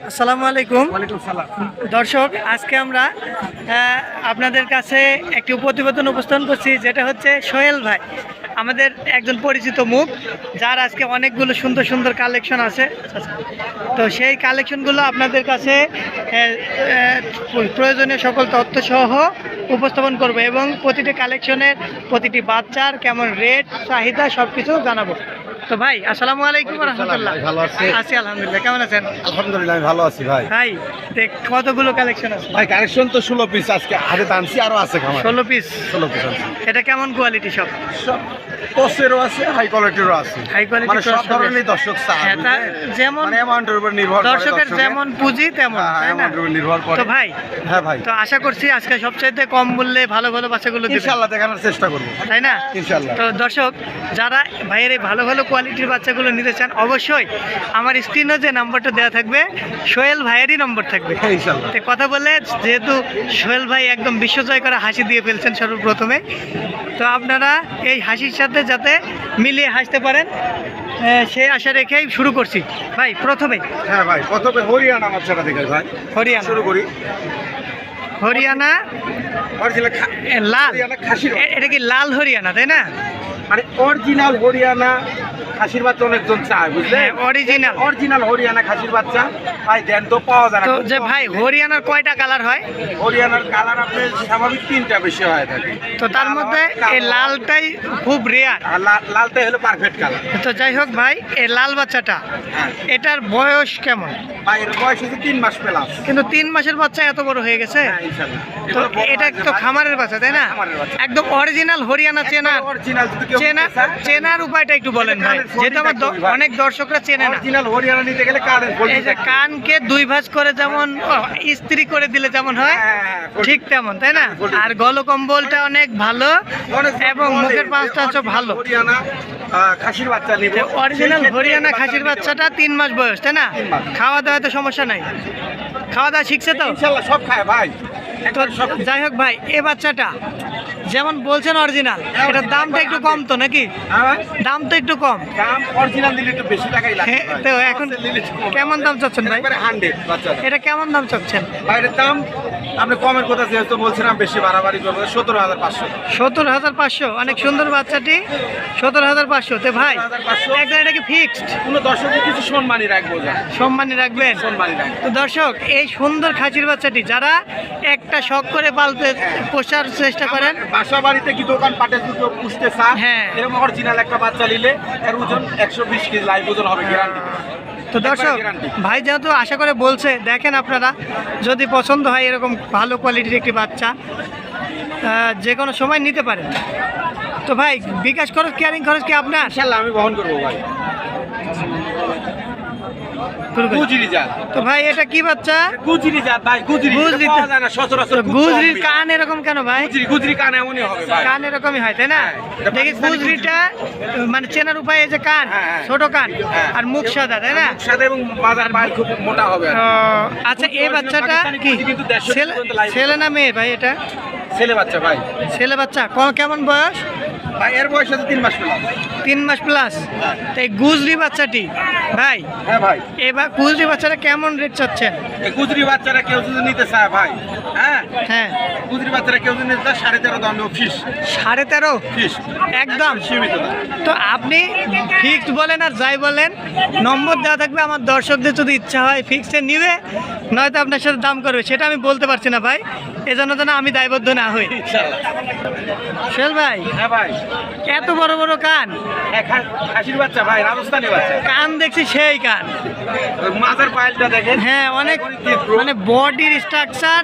আসসালামু আলাইকুম। ওয়ালাইকুম সালাম। দর্শক, আজকে আমরা আপনাদের কাছে একটি প্রতিবেদন উপস্থাপন করছি, যেটা হচ্ছে সোহেল ভাই, আমাদের একজন পরিচিত মুখ, যার আজকে অনেকগুলো সুন্দর সুন্দর কালেকশন আছে। তো সেই কালেকশনগুলো আপনাদের কাছে প্রয়োজনীয় সকল তথ্য সহ উপস্থাপন করব এবং প্রতিটি কালেকশনের প্রতিটি বাচ্চার কেমন রেট চাহিদা সব কিছু জানাবো। তো ভাই, আসসালামু আলাইকুম ওয়া রাহমাতুল্লাহ। ভালো আছেন? আছি আলহামদুলিল্লাহ। কেমন আছেন? আলহামদুলিল্লাহ আমি ভালো আছি ভাই। ভাই কতগুলো কালেকশন আছে? ভাই কালেকশন তো 16 পিস আজকে হাতে টানছি, আরো আছে খামার। 16 পিস। 16 পিস আছে। এটা কেমন কোয়ালিটি? সব টসেরও আছে, হাই কোয়ালিটিরও আছে। হাই কোয়ালিটি, মানে সব ধরনের দর্শক চায়। যেমন মানে অ্যামাউন্টের উপর নির্ভর করে, দর্শকের যেমন পুঁজি তেমন, হ্যাঁ, তাই না? অ্যামাউন্টের উপর নির্ভর করে। তো ভাই, হ্যাঁ ভাই, তো আশা করছি আজকে সবচাইতে কম মূল্যে ভালো ভালো বাচ্চাগুলো দিবেন, ইনশাআল্লাহ দেখানোর চেষ্টা করব, তাই না? ইনশাআল্লাহ। তো দর্শক, যারা ভাইয়ের এই ভালো ভালো কোয়ালিটির বাচ্চাগুলো নিতে চান, অবশ্যই আমার স্ক্রিনে যে নাম্বারটা দেওয়া থাকবে সোহেল ভাইয়েরই নম্বর থাকবে। হ্যাঁ, ইনশাআল্লাহ। তো কথা বলে, যেহেতু সোহেল ভাই একদম বিশ্বজয় করা হাসি দিয়ে ফেলছেন সর্বপ্রথমে, তো আপনারা এই হাসির সাথে যাতে মিলিয়ে হাসতে পারেন সেই আশা রেখেই শুরু করছি। ভাই প্রথমে হ্যাঁ ভাই, প্রথমে হরিয়ানা বাচ্চাটা দেখাই ভাই। হরিয়ানা। শুরু করি। হরিয়ানা অরিজিনাল লাল, হরিয়ানা খাসির এটা কি লাল হরিয়ানা, তাই না? মানে অরিজিনাল হরিয়ানা খাসির বাচ্চা অনেকজন চায়, বুঝলেন? অরিজিনাল অরিজিনাল হরিয়ানা খাসির বাচ্চা ভাই দেন তো পাওয়া যায় না। তো যে ভাই, হরিয়ানার কয়টা কালার হয়? হরিয়ানার কালার আপনার স্বাভাবিক 3টা বেশি হয় থাকে। তো তার মধ্যে এই লালটাই খুব রেয়ার। আর লালটা হলো পারফেক্ট কালার। তো যাই হোক ভাই, এই লাল বাচ্চাটা, হ্যাঁ এটার বয়স কেমন? ভাই এর বয়স হচ্ছে 3 মাস প্লাস। কিন্তু 3 মাসের বাচ্চা এত বড় হয়ে গেছে। হ্যাঁ ইনশাআল্লাহ। তো এটা তো খামারের বাচ্চা, তাই না? খামারের বাচ্চা। একদম অরিজিনাল হরিয়ানা চেনার অরিজিনাল যদি কেউ চেনার উপায়টা একটু বলেন ভাই, যেহেতু আমার অনেক দর্শকরা চেনে না। অরিজিনাল হরিয়ানা নিতে গেলে কানের ফোল্ডিং এই যে কানকে 2 ভাঁজ করে যেমন ইস্ত্রি করে দিলে যেমন হয়, ঠিক তেমন, তাই না? আর গলকম্বলটা অনেক ভালো এবং মুখের পাঁচটা হচ্ছে ভালো। হরিয়ানা খাসির বাচ্চা নিব। অরিজিনাল হরিয়ানা খাসির বাচ্চাটা 3 মাস বয়স, তাই না? 3 মাস। খাওয়া দাওয়াতে সমস্যা নাই? খাওয়া দাওয়া শিখছে তো? ইনশাআল্লাহ সব খায় ভাই। তো যাই হোক ভাই, এই বাচ্চাটা যেমন বলছেন অরিজিনাল, এটার দামটা একটু কম তো নাকি? হ্যাঁ ভাই, দাম তো একটু কম। দাম অরিজিনাল দিলে একটু বেশি টাকাই লাগে হ্যাঁ, ভাই। তো এখন কেমন দাম চাচ্ছেন ভাই? একবারে 100 বাচ্চা। এটা কেমন দাম চাচ্ছেন? বাইরের দাম আপনি কমের কথা যেহেতু বলছিলাম, বেশি বাড়াবাড়ি করবো 17,500। 17,500। অনেক সুন্দর বাচ্চাটি, 17,500। তো ভাই 17,500 একদম, এটা কি ফিক্সড? কোনো দর্শকের কিছু সম্মানই রাখবো, সম্মানী রাখবেন? সম্মানই রাখবো। তো দর্শক, এই সুন্দর খাসির বাচ্চাটি যারা একটা শখ করে পালতে পোষার চেষ্টা করেন, বাসা বাড়িতে কি দোকান পাটে দুটো পুষতে চান, হ্যাঁ। এরকম অরিজিনাল একটা বাচ্চা নিলে এর ওজন 120 কেজি লাইভ ওজন হবে, গ্যারান্টি। তো দর্শক ভাই যেহেতু আশা করে বলছে, দেখেন আপনারা যদি পছন্দ হয় এরকম ভালো কোয়ালিটির একটি বাচ্চা, যে কোনো সময় নিতে পারেন। তো ভাই, বিকাশ খরচ, ক্যারিং খরচ কি আপনার? ইনশাআল্লাহ আমি বহন করবো ভাই। গুজরি জাত। তো ভাই এটা কি বাচ্চা? গুজরি জাত ভাই, গুজরি গুজরি পাওয়া যায় না সচরাচর। খুব কম গুজরির হয়। কান এরকম কেন ভাই? গুজরি কান এমনই হবে ভাই। কান এরকমই হয়, তাই না? এটা দেখি পাকিস্তানি গুজরিটা মানে চেনার উপায়, এই যে কান হ্যাঁ। ছোট কান হ্যাঁ। আর মুখ সাদা, তাই না? সাদা এবং মাজার পাল খুব মোটা হবে আর কি। আচ্ছা, এই বাচ্চাটা কি কিন্তু 150 ছেলে পর্যন্ত live ছেলে না মেয়ে ভাই? এটা ছেলে বাচ্চা ভাই। ছেলে বাচ্চা। কেমন বয়স? ভাই এর বয়স হচ্ছে 3 মাস প্লাস। 3 মাস প্লাস। তো এই গুজরি বাচ্চাটি ভাই, হ্যাঁ ভাই, এবার গুজরি বাচ্চাটা কেমন রেট চাচ্ছেন? এই গুজরি বাচ্চারা কেউ যদি নিতে চায় ভাই, হ্যাঁ হ্যাঁ, গুজরি বাচ্চারা কেউ যদি নিতে চায় 13.5 দাম ফিস। 13.5 ফিস একদম সীমিত দাম। তো আপনি ফিক্সড বলেন আর যাই বলেন, নম্বর দেওয়া থাকবে, আমার দর্শকদের যদি ইচ্ছা হয় ফিক্সডে নিবে, নয়তো আপনার সাথে দাম করবে, সেটা আমি বলতে পারছি না ভাই, এজন্য যেন আমি দায়বদ্ধ না হই। ইনশাআল্লাহ। সোহেল ভাই, হ্যাঁ ভাই, এত বড় বড় কান, খাসির বাচ্চা ভাই, রাজস্থানি বাচ্চা। কান দেখছি সেই কান। ওই মাথার পাইলটা দেখেন। হ্যাঁ, অনেক মানে বডির স্ট্রাকচার,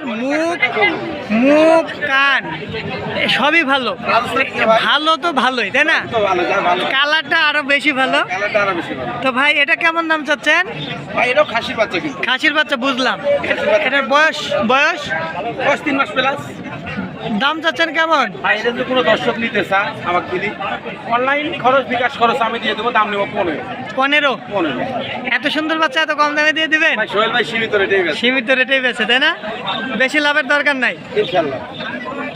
মুখ কান সবই ভালো। ভালো তো ভালোই, তাই না? তো ভালো, যা ভালো। কালারটা আরো বেশি ভালো। কালারটা আরো বেশি ভালো। তো ভাই এটা কেমন দাম চাচ্ছেন? ভাই এটাও খাসির বাচ্চা কিন্তু। খাসির বাচ্চা, বুঝলাম। এটার বয়স বয়স 3 মাস প্লাস। দাম চাচ্ছেন কেমন? ভাই এটা যদি কোনো দর্শক নিতে চায় আমাকে দিদি, অনলাইন খরচ বিকাশ খরচ আমি দিয়ে দেবো, দাম নেবো 15। এত সুন্দর বাচ্চা এত কম দামে দিয়ে দিবেন? ভাই সোহেল ভাই সীমিত রেটেই গেছে। সীমিত রেটেই বেছে, তাই না? বেশি লাভের দরকার নাই। ইনশাআল্লাহ।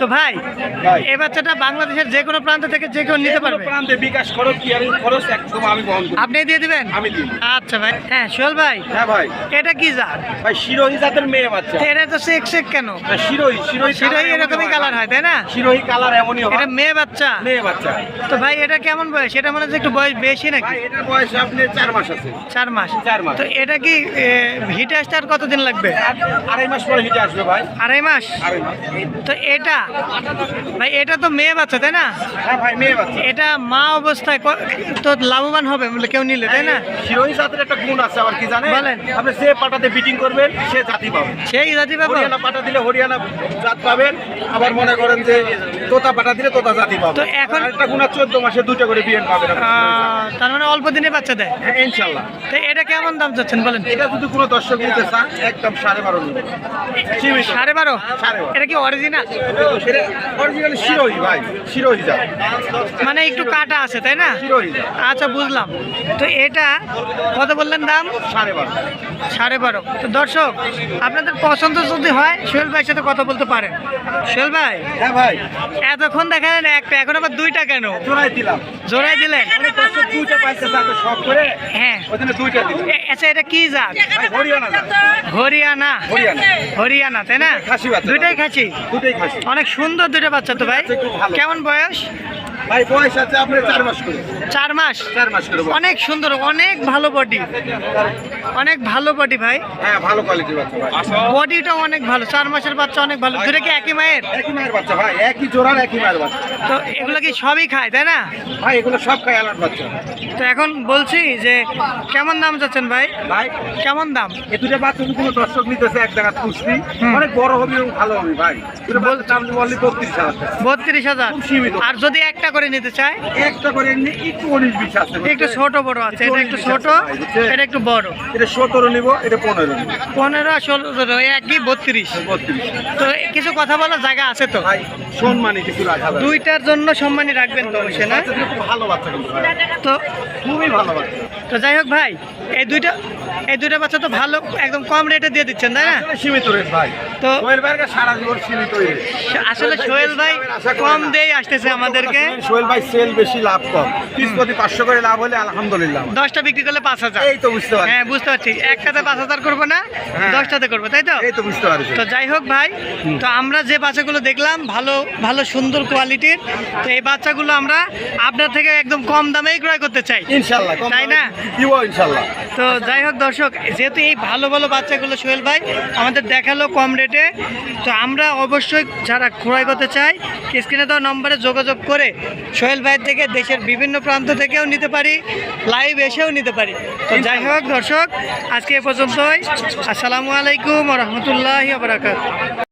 তো ভাই ভাই। এই বাচ্চাটা বাংলাদেশের যে কোনো প্রান্ত থেকে যে কেউ নিতে পারবে? প্রান্তে বিকাশ খরচ ক্লিয়ারিং খরচ একদম আমি বহন করি। আপনি দিয়ে দিবেন? আমি দিই। আচ্ছা ভাই। হ্যাঁ সোহেল ভাই, হ্যাঁ ভাই। এটা কি জাত? ভাই শিরোহী জাতের মেয়ে বাচ্চা। তো এটা তো চেক চেক কেন? শিরোহী সেটাই এরকমই কালার হয় তাই না? শিরোহী কালার এমনই হয়। এটা মেয়ে বাচ্চা। মেয়ে বাচ্চা। তো ভাই এটা কেমন বয়স? এটা মনে হচ্ছে একটু বয়স বেশি নাকি? ভাই এটার বয়স আপনি 4 মাস আছে। 4 মাস। 4 মাস। তো এটা কি হিটে আসতে আর কতদিন লাগবে? আড়াই মাস পরে হিটে আসবে ভাই। 2.5 মাস। আড়াই মাস। তো এটা ভাই এটা তো মেয়ে বাচ্চা তাই না? হ্যাঁ ভাই মেয়ে বাচ্চা। এটা মা অবস্থায় তো লাভবান হবে বলে কেউ নিলে তাই না? শিরোহী জাতের একটা গুণ আছে আবার কি জানেন? বলেন। আপনি যে পাটাতে বিটিং করবেন সে জাতি পাবেন। সেই জাতি পাবো। হরিয়ানা পাটা দিলে হরিয়ানা জাত পাবেন, আবার মনে করেন যে তোতা পাটা দিলে তোতা জাতি পাবেন। তো এখন- একটা গুণা 14 মাসে 2টা করে বিয়ে পাবেন আপনি। তার মানে অল্প দিনে বাচ্চা দেয়। হ্যাঁ ইনশাআল্লাহ। তো এটা কেমন দাম চাচ্ছেন বলেন? এটা যদি কোনো দর্শক নিতে চান একদম 12.5 নেবেন। সীমিত। 12.5? 12.5 এটা কি অরিজিনাল? এটা অরিজিনাল শিরোহী ভাই, শিরোহী জাত। মানে একটু কাটা আছে তাই না? শিরোহী জাত। আচ্ছা বুঝলাম। তো এটা কত বললেন দাম? 12.5। 12.5। তো দর্শক আপনাদের পছন্দ যদি হয় সোহেল ভাইয়ের সাথে কথা বলতে পারেন। সোহেল ভাই হ্যাঁ ভাই, এতক্ষণ দেখালেন একটা, এখন আবার 2টা কেন? জোড়াই দিলাম। জোড়াই দিলেন? অনেক দর্শক 2টা পাইছে তাকে শখ করে হ্যাঁ। ওখানে 2টা দিলাম। আচ্ছা এটা কি জাত? ভাই হরিয়ানা জাত। হরিয়ানা। হরিয়ানা। হরিয়ানা তাই না? খাসি বাচ্চা। দুইটাই খাসি। দুটোই খাসি। অনেক সুন্দর দুটো বাচ্চা তো ভাই। খুব ভালো। কেমন বয়স? ভাই বয়স আছে আপনার 4 মাস করে। 4 মাস। 4 মাস করে বয়স। অনেক সুন্দর, অনেক ভালো বডি, অনেক ভালো বডি ভাই। হ্যাঁ ভালো কোয়ালিটির বাচ্চা ভাই। বডিটা অনেক ভালো, 4 মাসের বাচ্চা অনেক ভালো। দুটো কি একই মায়ের? একই মায়ের বাচ্চা ভাই, একই জোড়ার একই মায়ের বাচ্চা। তো এগুলো কি সবই খায় তাই না? ভাই এগুলো সব খায় আলার বাচ্চা। তো এখন বলছি যে কেমন দাম চাচ্ছেন ভাই? ভাই কেমন দাম? এ দুটো বাচ্চা যদি কোনো দর্শক নিতেছে এক জায়গা পুষতি হুম। অনেক বড় হবে এবং ভালো হবে ভাই। দুটো বাচ্চার দাম বললি 32,000 টাকা। 32,000। খুব সীমিত। আর যদি একটা করে নিতে চায়? একটা করে এমনি একটু 19-20 আছে। একটু ছোট বড় আছে, এটা একটু ছোট, এটা একটু বড়। এটা 17 নিব, এটা 15 নিব। 15, 16 একই 32। 32। তো কিছু কথা বলার জায়গা আছে তো? ভাই সম্মানী কিছু রাখা যাবে। দুইটার জন্য সম্মানী রাখবেন তো অবশ্যই না? বাচ্চাগুলো খুব ভালো বাচ্চা কিন্তু ভাই। তো খুবই ভালো বাচ্চা। তো যাই হোক ভাই, এই দুইটা বাচ্চা তো ভালো একদম কম রেটে দিয়ে দিচ্ছেন তাই না? আসলে সীমিত রেট ভাই। তো সোহেল ভাইয়ের কাছে সারা জীবন সীমিত রেট। আসলে সোহেল ভাই কম দেই আসতেছে আমাদেরকে। সোহেল ভাই সেল বেশি লাভ কম, পিস প্রতি 500 করে লাভ হলে আলহামদুলিল্লাহ। 10টা বিক্রি করলে 5,000। এই তো বুঝতে পারছি। হ্যাঁ বুঝতে পারছি, একটাতে 5,000 করবো না, হ্যাঁ। 10টাতে করবো তাই তো? এই তো বুঝতে পারছি। তো যাই হোক ভাই, তো আমরা যে বাচ্চাগুলো দেখলাম ভালো ভালো সুন্দর কোয়ালিটির, তো এই বাচ্চাগুলো আমরা আপনার থেকে একদম কম দামেই ক্রয় করতে চাই ইনশাআল্লাহ কম তাই না? দিব ইনশাআল্লাহ। তো যাই হোক দর্শক, যেহেতু এই ভালো ভালো বাচ্চাগুলো সোহেল ভাই আমাদের দেখালো কম রেটে, তো আমরা অবশ্যই যারা ক্রয় করতে চাই স্ক্রিনে দেওয়া নম্বরে যোগাযোগ করে সোহেল ভাইয়ের থেকে দেশের বিভিন্ন প্রান্ত থেকেও নিতে পারি, লাইভ এসেও নিতে পারি। তো যাই হোক দর্শক, আজকে এ পর্যন্তই। আসসালামু আলাইকুম ওয়া রাহমাতুল্লাহি ওয়া বারাকাতুহু।